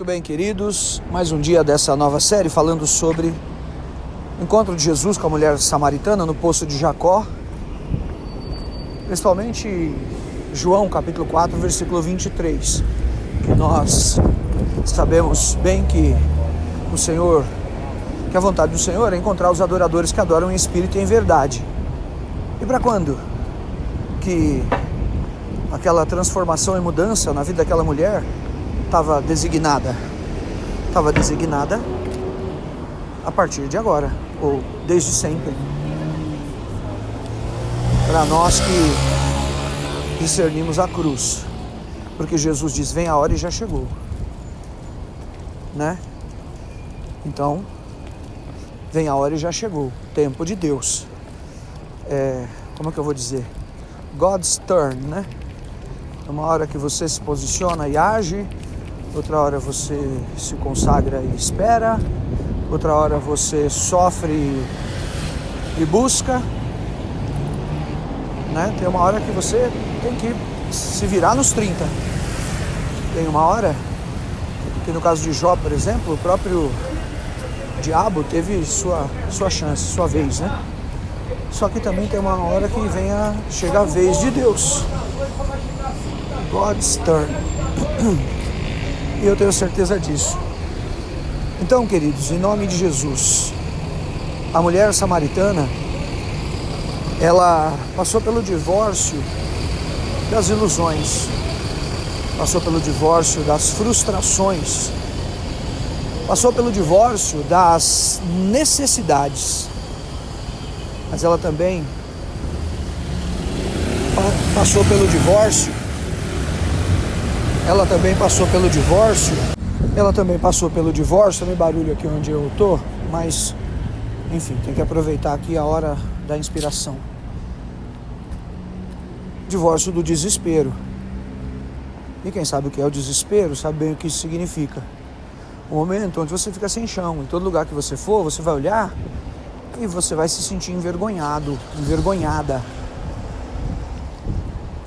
Muito bem, queridos, mais um dia dessa nova série falando sobre o encontro de Jesus com a mulher samaritana no poço de Jacó, principalmente João capítulo 4, versículo 23, que nós sabemos bem que a vontade do Senhor é encontrar os adoradores que adoram em espírito e em verdade. E para quando que aquela transformação e mudança na vida daquela mulher estava designada a partir de agora, ou desde sempre. Para nós que discernimos a cruz, porque Jesus diz, vem a hora e já chegou, né? Então, vem a hora e já chegou, tempo de Deus. Como é que eu vou dizer? God's turn, né? Uma hora que você se posiciona e age, outra hora você se consagra e espera, outra hora você sofre e busca, né? Tem uma hora que você tem que se virar nos 30. Tem uma hora que, no caso de Jó, por exemplo, o próprio diabo teve sua chance, sua vez, né? Só que também tem uma hora que chega a vez de Deus. God's turn. E eu tenho certeza disso. Então, queridos, em nome de Jesus, a mulher samaritana, ela passou pelo divórcio das ilusões, passou pelo divórcio das frustrações, passou pelo divórcio das necessidades, mas ela também passou pelo divórcio. Ela também passou pelo divórcio, também barulho aqui onde eu tô, mas enfim, tem que aproveitar aqui a hora da inspiração. Divórcio do desespero. E quem sabe o que é o desespero, sabe bem o que isso significa. O momento onde você fica sem chão, em todo lugar que você for, você vai olhar e você vai se sentir envergonhado, envergonhada.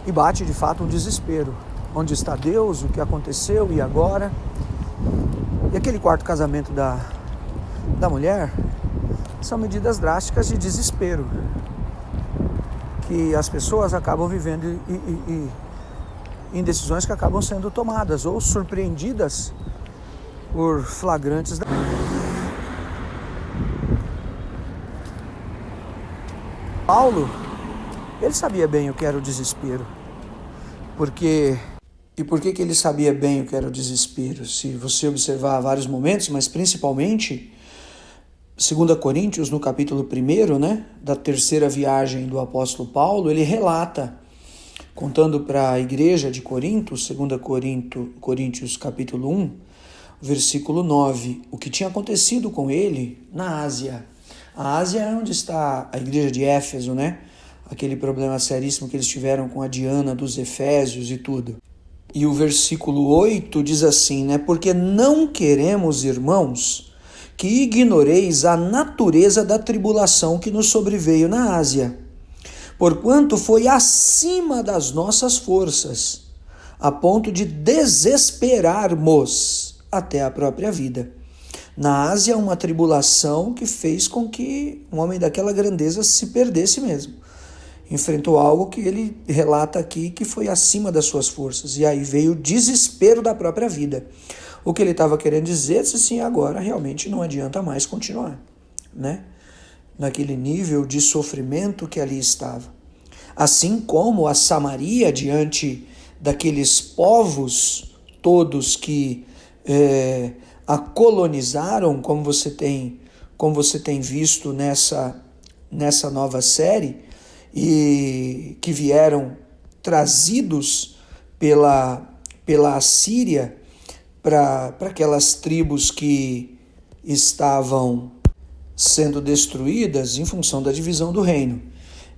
E bate de fato um desespero. Onde está Deus? O que aconteceu? E agora? E aquele quarto casamento da mulher são medidas drásticas de desespero que as pessoas acabam vivendo e em decisões que acabam sendo tomadas ou surpreendidas por flagrantes Paulo, ele sabia bem o que era o desespero. E por que ele sabia bem o que era o desespero? Se você observar vários momentos, mas principalmente 2 Coríntios, no capítulo 1, né, da terceira viagem do apóstolo Paulo, ele relata, contando para a igreja de Corinto, 2 Coríntios capítulo 1, versículo 9, o que tinha acontecido com ele na Ásia. A Ásia é onde está a igreja de Éfeso, né? Aquele problema seríssimo que eles tiveram com a Diana dos Efésios e tudo. E o versículo 8 diz assim, né? Porque não queremos, irmãos, que ignoreis a natureza da tribulação que nos sobreveio na Ásia, porquanto foi acima das nossas forças, a ponto de desesperarmos até a própria vida. Na Ásia, uma tribulação que fez com que um homem daquela grandeza se perdesse mesmo. Enfrentou algo que ele relata aqui que foi acima das suas forças. E aí veio o desespero da própria vida. O que ele estava querendo dizer, disse assim, agora realmente não adianta mais continuar, né? Naquele nível de sofrimento que ali estava. Assim como a Samaria, diante daqueles povos todos que a colonizaram, como você tem visto nessa nova série, e que vieram trazidos pela Assíria para aquelas tribos que estavam sendo destruídas em função da divisão do reino.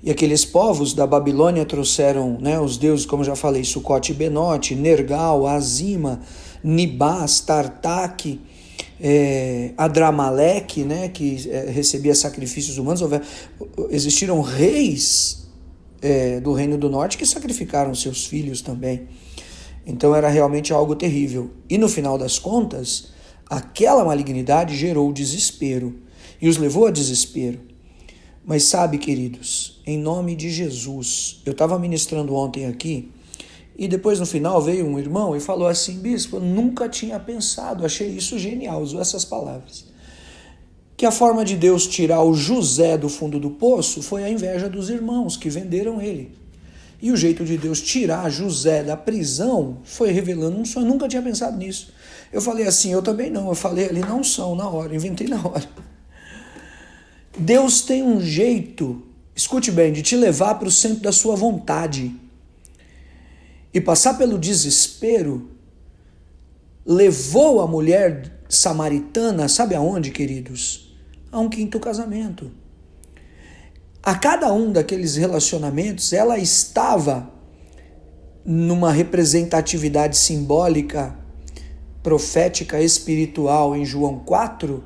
E aqueles povos da Babilônia trouxeram, né, os deuses, como já falei, Sucote e Benote, Nergal, Azima, Nibás, Tartaque, Adramaleque, né, que recebia sacrifícios humanos. Existiram reis do Reino do Norte que sacrificaram seus filhos também. Então era realmente algo terrível. E no final das contas, aquela malignidade gerou desespero e os levou a desespero. Mas sabe, queridos, em nome de Jesus, eu estava ministrando ontem aqui e depois no final veio um irmão e falou assim: bispo, eu nunca tinha pensado, achei isso genial, usou essas palavras, que a forma de Deus tirar o José do fundo do poço foi a inveja dos irmãos que venderam ele. E o jeito de Deus tirar José da prisão foi revelando um sonho. Eu nunca tinha pensado nisso. Eu falei assim, eu também não. Eu falei ali na unção, na hora, inventei na hora. Deus tem um jeito, escute bem, de te levar para o centro da sua vontade. E passar pelo desespero levou a mulher samaritana, sabe aonde, queridos? A um quinto casamento. A cada um daqueles relacionamentos, ela estava numa representatividade simbólica, profética, espiritual em João 4,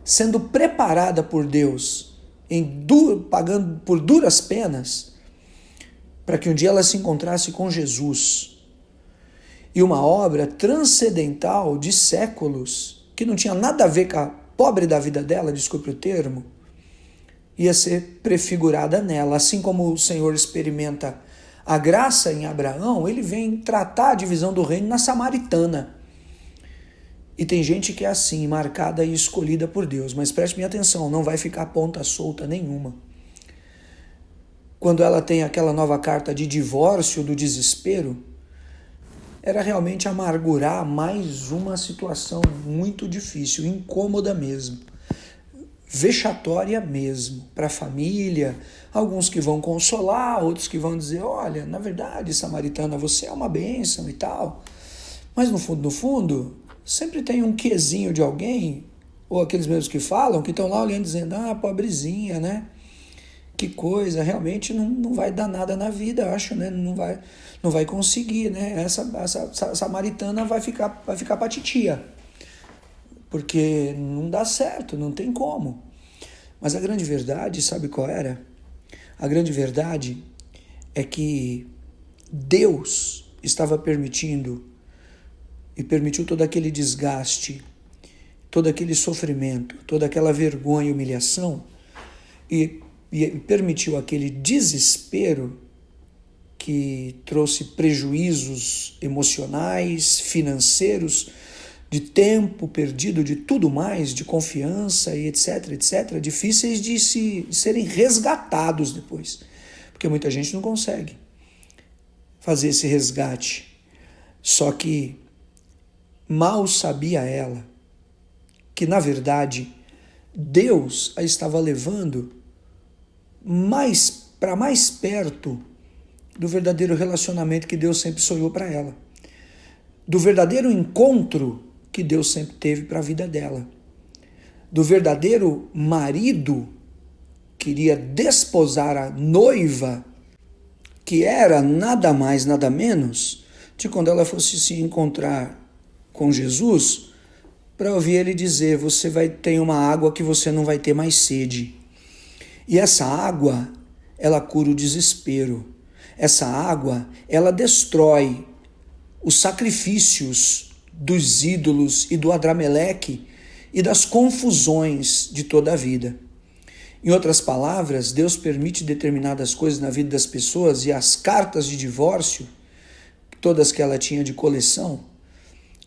sendo preparada por Deus, pagando por duras penas, para que um dia ela se encontrasse com Jesus. E uma obra transcendental de séculos, que não tinha nada a ver com a pobre da vida dela, desculpe o termo, ia ser prefigurada nela. Assim como o Senhor experimenta a graça em Abraão, ele vem tratar a divisão do reino na samaritana. E tem gente que é assim, marcada e escolhida por Deus. Mas preste bem atenção, não vai ficar ponta solta nenhuma. Quando ela tem aquela nova carta de divórcio do desespero, era realmente amargurar mais uma situação muito difícil, incômoda mesmo. Vexatória mesmo, para a família, alguns que vão consolar, outros que vão dizer, olha, na verdade, samaritana, você é uma bênção e tal, mas no fundo, sempre tem um quezinho de alguém, ou aqueles mesmos que falam, que estão lá olhando, dizendo, pobrezinha, né, que coisa, realmente não vai dar nada na vida, eu acho, né, não vai conseguir, né, essa samaritana vai ficar pra titia. Porque não dá certo, não tem como. Mas a grande verdade, sabe qual era? A grande verdade é que Deus estava permitindo e permitiu todo aquele desgaste, todo aquele sofrimento, toda aquela vergonha e humilhação e permitiu aquele desespero que trouxe prejuízos emocionais, financeiros, de tempo perdido, de tudo mais, de confiança e etc, difíceis de serem resgatados depois. Porque muita gente não consegue fazer esse resgate. Só que mal sabia ela que, na verdade, Deus a estava levando para mais perto do verdadeiro relacionamento que Deus sempre sonhou para ela. Do verdadeiro encontro que Deus sempre teve para a vida dela. Do verdadeiro marido que iria desposar a noiva, que era nada mais, nada menos de quando ela fosse se encontrar com Jesus, para ouvir ele dizer, você vai ter uma água que você não vai ter mais sede. E essa água, ela cura o desespero. Essa água, ela destrói os sacrifícios dos ídolos e do Adrameleque e das confusões de toda a vida. Em outras palavras, Deus permite determinadas coisas na vida das pessoas e as cartas de divórcio, todas que ela tinha de coleção,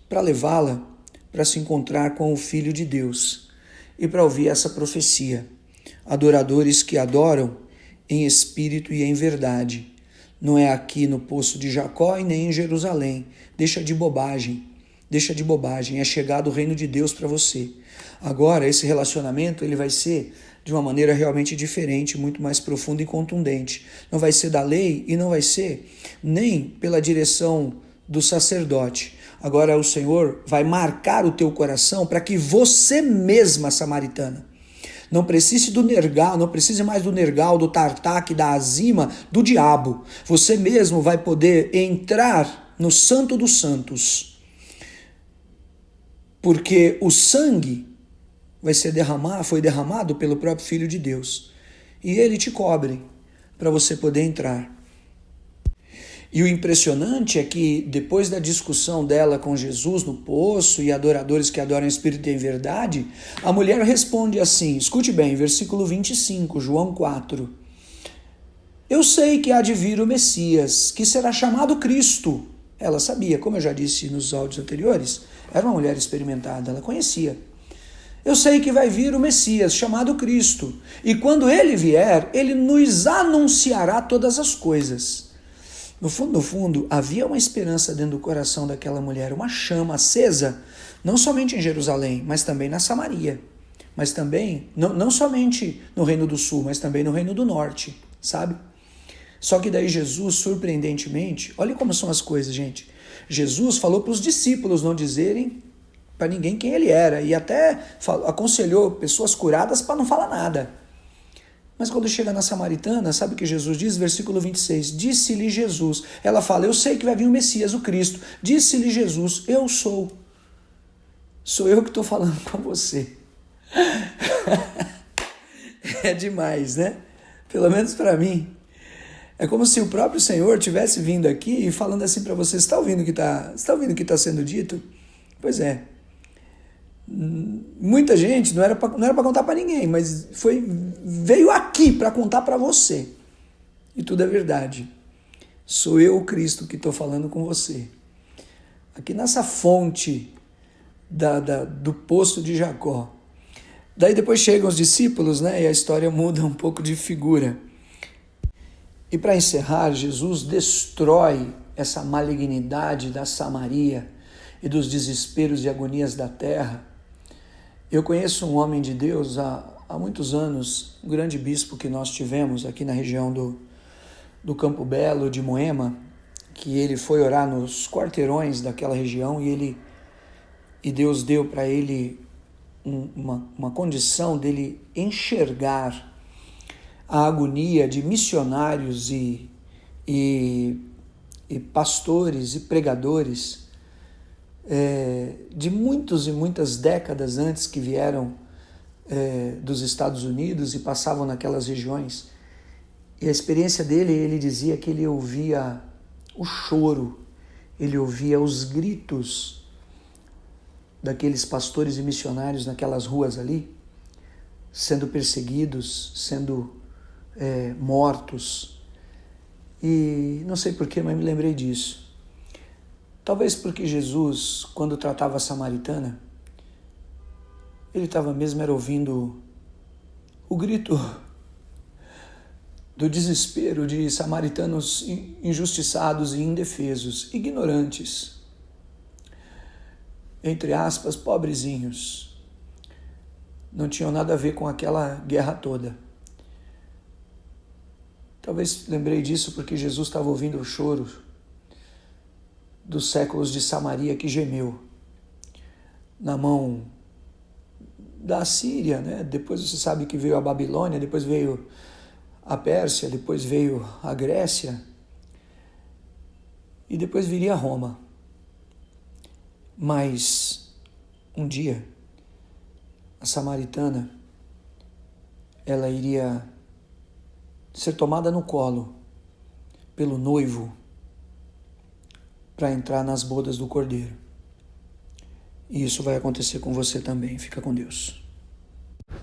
para levá-la para se encontrar com o Filho de Deus e para ouvir essa profecia. Adoradores que adoram em espírito e em verdade. Não é aqui no poço de Jacó e nem em Jerusalém. Deixa de bobagem, é chegado o reino de Deus para você. Agora, esse relacionamento ele vai ser de uma maneira realmente diferente, muito mais profunda e contundente. Não vai ser da lei e não vai ser nem pela direção do sacerdote. Agora o Senhor vai marcar o teu coração para que você mesma, samaritana, não precise do nergal, não precise mais do nergal, do tartaque, da azima, do diabo. Você mesmo vai poder entrar no Santo dos Santos. Porque o sangue foi derramado pelo próprio Filho de Deus. E ele te cobre para você poder entrar. E o impressionante é que depois da discussão dela com Jesus no poço e adoradores que adoram em espírito e em verdade, a mulher responde assim, escute bem, versículo 25, João 4. Eu sei que há de vir o Messias, que será chamado Cristo. Ela sabia, como eu já disse nos áudios anteriores, era uma mulher experimentada, ela conhecia. Eu sei que vai vir o Messias, chamado Cristo, e quando ele vier, ele nos anunciará todas as coisas. No fundo, havia uma esperança dentro do coração daquela mulher, uma chama acesa, não somente em Jerusalém, mas também na Samaria, mas também, não somente no Reino do Sul, mas também no Reino do Norte, sabe? Só que daí Jesus, surpreendentemente, olha como são as coisas, gente. Jesus falou para os discípulos não dizerem para ninguém quem ele era, e até aconselhou pessoas curadas para não falar nada. Mas quando chega na samaritana, sabe o que Jesus diz? Versículo 26, disse-lhe Jesus, ela fala, eu sei que vai vir o Messias, o Cristo, disse-lhe Jesus, eu sou eu que estou falando com você. É demais, né? Pelo menos para mim. É como se o próprio Senhor tivesse vindo aqui e falando assim para você, você está ouvindo o que está sendo dito? Pois é. Muita gente não era para contar para ninguém, mas veio aqui para contar para você. E tudo é verdade. Sou eu, o Cristo, que estou falando com você. Aqui nessa fonte do poço de Jacó. Daí depois chegam os discípulos, né? E a história muda um pouco de figura. E para encerrar, Jesus destrói essa malignidade da Samaria e dos desesperos e agonias da terra. Eu conheço um homem de Deus há muitos anos, um grande bispo que nós tivemos aqui na região do Campo Belo, de Moema, que ele foi orar nos quarteirões daquela região e Deus deu para ele uma condição dele enxergar a agonia de missionários e pastores e pregadores de muitos e muitas décadas antes que vieram dos Estados Unidos e passavam naquelas regiões. E a experiência dele, ele dizia que ele ouvia o choro, ele ouvia os gritos daqueles pastores e missionários naquelas ruas ali, sendo perseguidos, sendo mortos. E não sei porquê, mas me lembrei disso. Talvez porque Jesus, quando tratava a samaritana, ele estava mesmo ouvindo o grito do desespero de samaritanos injustiçados e indefesos, ignorantes, entre aspas, pobrezinhos. Não tinham nada a ver com aquela guerra toda. Talvez lembrei disso porque Jesus estava ouvindo o choro dos séculos de Samaria que gemeu na mão da Assíria, né? Depois você sabe que veio a Babilônia, depois veio a Pérsia, depois veio a Grécia e depois viria Roma. Mas um dia a samaritana ela iria ser tomada no colo pelo noivo para entrar nas bodas do Cordeiro. E isso vai acontecer com você também. Fica com Deus.